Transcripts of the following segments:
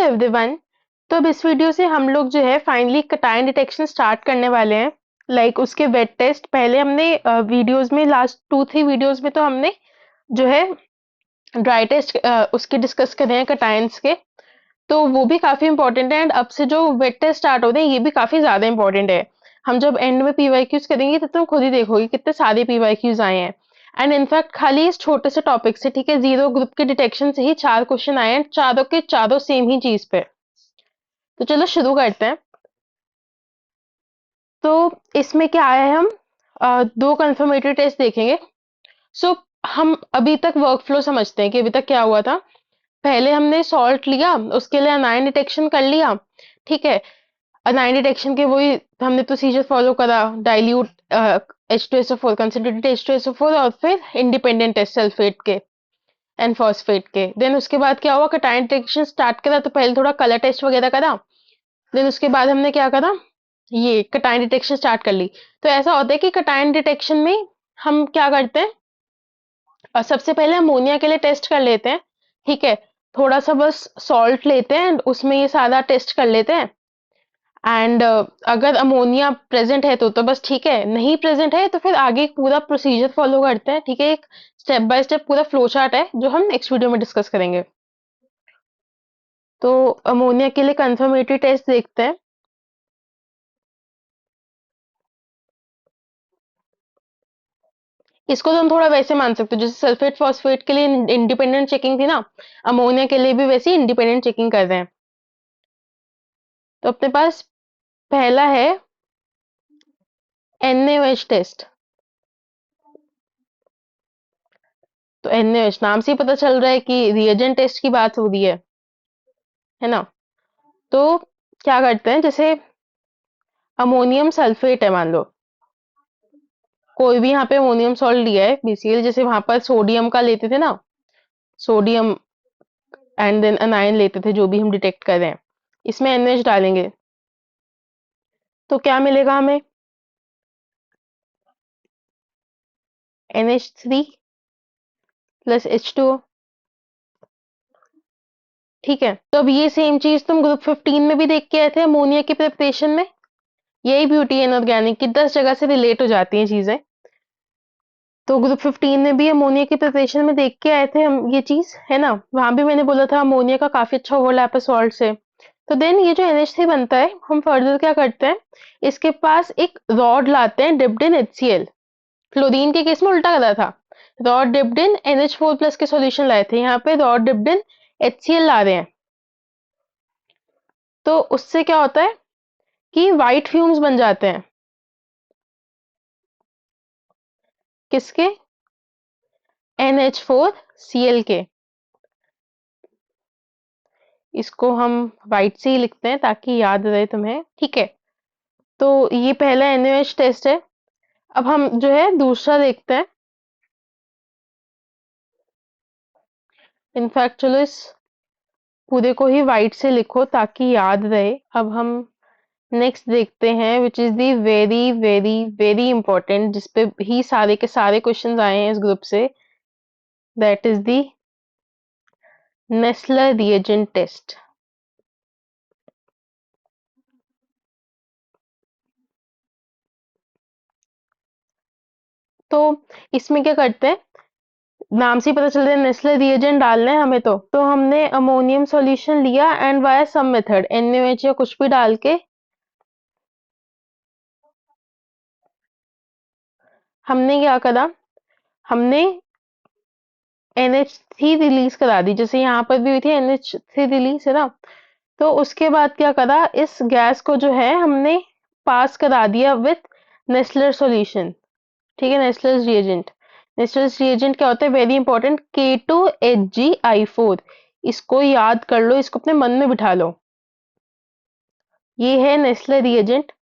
Everyone. तो अब इस वीडियो से हम लोग जो है फाइनली कटायन डिटेक्शन स्टार्ट करने वाले हैं। उसके वेट टेस्ट पहले हमने वीडियोस में लास्ट 2-3 वीडियोस में तो हमने जो है ड्राई टेस्ट उसके डिस्कस कर रहे हैं कटायंस के। तो वो भी काफी इंपॉर्टेंट है एंड अब से जो वेट टेस्ट स्टार्ट हो रहे हैं ये भी काफी ज्यादा इंपॉर्टेंट है। हम जब एंड में पीवाईक्यूज करेंगे तो तुम खुद ही देखोगे कितने सारे पीवाईक्यूज आए हैं। एंड इनफैक्ट खाली इस छोटे से टॉपिक से, ठीक है, जीरो ग्रुप के डिटेक्शन से ही 4 क्वेश्चन आए हैं, चारों के चारों सेम ही चीज पे। तो चलो शुरू करते हैं। तो इसमें क्या आया है, हम दो कंफर्मेटरी टेस्ट देखेंगे। सो हम अभी तक वर्क फ्लो समझते हैं कि अभी तक क्या हुआ था। पहले हमने सॉल्ट लिया, उसके लिए अनायन डिटेक्शन कर लिया, ठीक है। अनायन डिटेक्शन के वही हमने प्रोसीजर फॉलो करा, डाइल्यूट H2SO4, कंसंट्रेटेड H2SO4, और फिर इंडिपेंडेंट टेस्ट सल्फेट के एंड फॉस्फेट के। देन उसके बाद क्या हुआ, कटायन डिटेक्शन स्टार्ट करा, तो पहले थोड़ा कलर टेस्ट वगैरह करा। देन उसके बाद हमने क्या करा, ये कटायन डिटेक्शन स्टार्ट कर ली। तो ऐसा होता है कि कटायन डिटेक्शन में हम क्या करते हैं, सबसे पहले अमोनिया के लिए टेस्ट कर लेते हैं, ठीक है। थोड़ा सा बस सॉल्ट लेते हैं and उसमें ये सारा टेस्ट कर लेते हैं। एंड अगर अमोनिया प्रेजेंट है तो बस ठीक है, नहीं प्रेजेंट है तो फिर आगे पूरा प्रोसीजर फॉलो करते हैं, ठीक है। एक स्टेप बाय स्टेप पूरा फ्लो चार्ट है जो हम नेक्स्ट वीडियो में डिस्कस करेंगे। तो अमोनिया के लिए कंफर्मेटरी टेस्ट देखते हैं। इसको तो हम थोड़ा वैसे मान सकते हो जैसे सल्फेट फॉस्फेट के लिए इंडिपेंडेंट चेकिंग थी ना, अमोनिया के लिए भी वैसे इंडिपेंडेंट चेकिंग कर रहे हैं। तो अपने पास पहला है NaOH टेस्ट। तो NaOH नाम से ही पता चल रहा है कि रिएजेंट टेस्ट की बात हो रही है ना। तो क्या करते हैं, जैसे अमोनियम सल्फेट है मान लो, कोई भी यहाँ पे अमोनियम सॉल्ट लिया है BCl, जैसे वहां पर सोडियम का लेते थे ना, सोडियम एंड देन अनायन लेते थे जो भी हम डिटेक्ट कर रहे हैं, इसमें NaOH डालेंगे तो क्या मिलेगा हमें, NH3 प्लस H2O, ठीक है। तो अब ये सेम चीज तुम ग्रुप 15 में भी देख के आए थे अमोनिया के प्रिपरेशन में। यही ब्यूटी है इनऑर्गेनिक की, 10 जगह से रिलेट हो जाती हैं चीजें। तो ग्रुप 15 में भी अमोनिया की प्रिपरेशन में देख के आए थे हम ये चीज, है ना। वहां भी मैंने बोला था अमोनिया का काफी अच्छा ओवरलैप है सॉल्ट से। तो देन ये जो NH3 बनता है, हम फर्दर क्या करते हैं, इसके पास एक रॉड लाते हैं डिप्ड इन HCl। क्लोरीन के केस में उल्टा करा था, rod dipped in NH4 plus के सॉल्यूशन लाए थे, यहाँ पे रॉड डिप्ड इन HCl ला रहे हैं। तो उससे क्या होता है कि व्हाइट फ्यूम्स बन जाते हैं, किसके, NH4Cl के। इसको हम व्हाइट से ही लिखते हैं ताकि याद रहे तुम्हें, ठीक है। तो ये पहला NaOH टेस्ट है। अब हम जो है दूसरा देखते हैं। इनफैक्ट चलो इस पूरे को ही व्हाइट से लिखो ताकि याद रहे। अब हम नेक्स्ट देखते हैं which is the very very very important, जिसपे ही सारे के सारे क्वेश्चंस आए हैं इस ग्रुप से, that is the Nessler reagent test. तो इसमें क्या करते हैं, नाम से ही पता चल रहा है नेस्ले रिएजेंट डालना है हमें। तो हमने अमोनियम सॉल्यूशन लिया and via some method NaOH या कुछ भी डाल के हमने क्या करा, हमने NH3 रिलीज करा दी, जैसे यहाँ पर भी हुई थी NH3 रिलीज, है ना। तो उसके बाद क्या करा, इस गैस को जो है हमने पास करा दिया विथ नेस्लर सॉल्यूशन, ठीक है, नेस्लर रिएजेंट। नेस्लर रिएजेंट क्या होता है, वेरी इंपॉर्टेंट, K2HgI4। इसको याद कर लो, इसको अपने मन में बिठा लो, ये है नेस्ले रिएजेंट।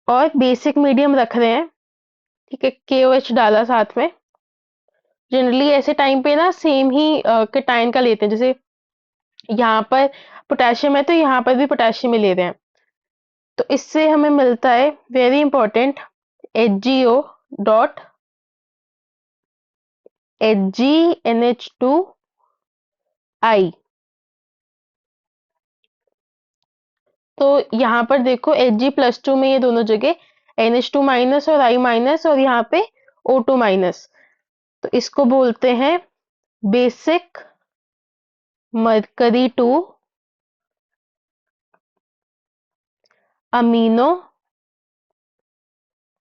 और बेसिक मीडियम रख रहे हैं, ठीक है, KOH डाला साथ में। जनरली ऐसे टाइम पे ना सेम ही केटायन का लेते हैं, जैसे यहाँ पर पोटेशियम है तो यहाँ पर भी पोटेशियम ही ले रहे हैं। तो इससे हमें मिलता है very important HgO dot HgNH2I। तो यहाँ पर देखो Hg+2 में ये दोनों जगह NH2- और I- और यहाँ पे O2-। तो इसको बोलते हैं बेसिक मरकरी 2 अमीनो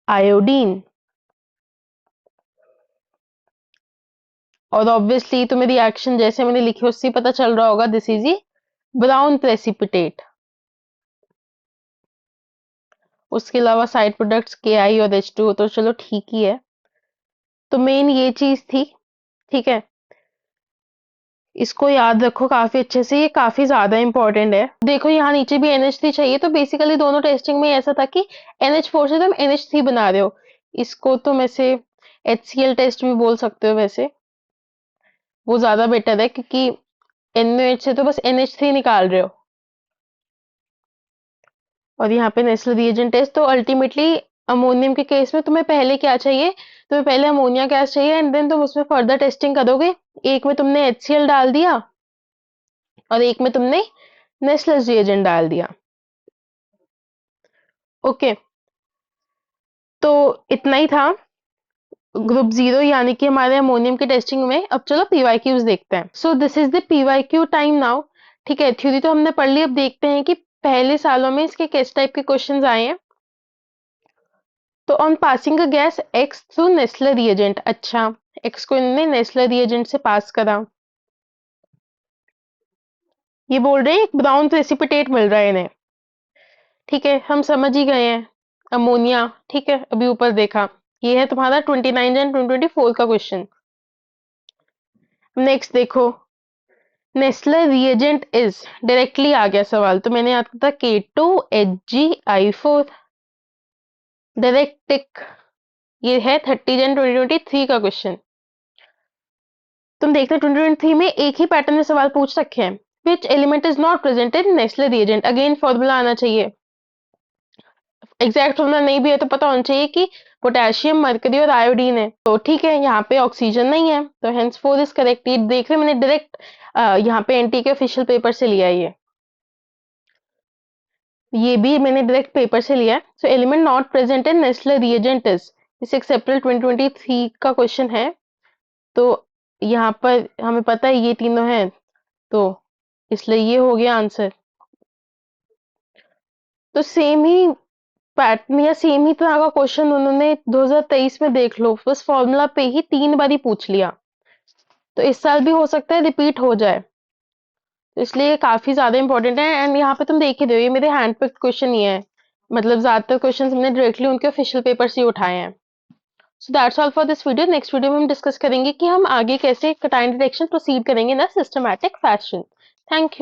आयोडीन। और ऑब्वियसली तुम्हें रिएक्शन जैसे मैंने लिखे उससे पता चल रहा होगा, दिस इज ब्राउन प्रेसिपिटेट। उसके अलावा साइड प्रोडक्ट्स KI और H2O तो चलो ठीक ही है। तो मेन ये चीज थी, ठीक है, इसको याद रखो काफी अच्छे से, ये काफी ज्यादा इंपॉर्टेंट है। देखो यहाँ नीचे भी NH3 चाहिए, तो बेसिकली दोनों टेस्टिंग में ऐसा था कि NH4 से तुम NH3 बना रहे हो। इसको तुम ऐसे HCl टेस्ट भी बोल सकते हो, वैसे वो ज्यादा बेटर है क्योंकि NaOH से तो बस NH3 निकाल रहे हो। और यहाँ पे नेशनल रिएजेंट टेस्ट, तो अल्टीमेटली अमोनियम के केस में तुम्हें पहले क्या चाहिए, तुम्हें पहले अमोनिया गैस चाहिए एंड देन तुम उसमें फर्दर टेस्टिंग करोगे। एक में तुमने HCl डाल दिया और एक में तुमने नेशनल रिएजेंट डाल दिया। ओके, तो इतना ही था ग्रुप 0 यानी कि हमारे अमोनियम की टेस्टिंग में। अब चलो पीवाईक्यूज देखते हैं। So this is the PYQ time now. ठीक है, थ्योरी तो हमने पढ़ ली, अब देखते हैं कि पहले सालों में इसके किस टाइप के क्वेश्चंस आए हैं। तो on passing a gas x through Nestle reagent, अच्छा एक्स को इन्होंने नेस्ले रिएजेंट से पास करा। ये बोल रहे हैं एक ब्राउन प्रेसिपिटेट मिल रहा है इन्हें। ठीक है, हम समझ ही गए हैं अमोनिया। ठीक है, अभी ऊपर देखा, ये है तुम्हारा 29 जन 2024 का क्वेश्चन। नेक्स्ट देखो, नेस्ले रिएजेंट इज, डायरेक्टली आ गया सवाल, तो मैंने याद था K2HgI4 डायरेक्ट टिक। ये है 30 जन 2023 का क्वेश्चन। तुम देखते 2023 में एक ही पैटर्न में सवाल पूछ रखे हैं। Which element is not present in Nestle reagent, again formula आना चाहिए। एग्जैक्ट फॉर्मूला नहीं भी है तो पता होना चाहिए कि पोटेशियम, मरकरी और आयोडीन है। तो ठीक है, यहाँ पे ऑक्सीजन नहीं है, तो हेंस फोर इज करेक्ट। ये देख रहे मैंने डायरेक्ट यहाँ पे एनटी के ऑफिशियल पेपर से लिया है ये भी मैंने डायरेक्ट पेपर से लिया है। सो element not present in Nestle reagent is, 6 अप्रैल 2023 का क्वेश्चन है। तो यहाँ पर हमें पता है ये तीनों हैं, तो इसलिए ये हो गया आंसर। तो सेम ही पैटर्न या सेम ही तरह का क्वेश्चन उन्होंने 2023 में देख लो, बस फॉर्मूला पे ही 3 बार ही पूछ लिया। तो इस साल भी हो सकता है रिपीट हो जाए, तो इसलिए ये काफी ज्यादा इंपॉर्टेंट है। एंड यहाँ पे तुम देख ही रहे हो, ये मेरे हैंड पिक्ड क्वेश्चन ही है, मतलब ज्यादातर क्वेश्चन हमने डायरेक्टली उनके ऑफिशियल पेपर से ही उठाए हैं। So that's all for this video. Next video में हम डिस्कस करेंगे कि हम आगे कैसे कटायन डिटेक्शन प्रोसीड करेंगे in a systematic fashion. Thank you.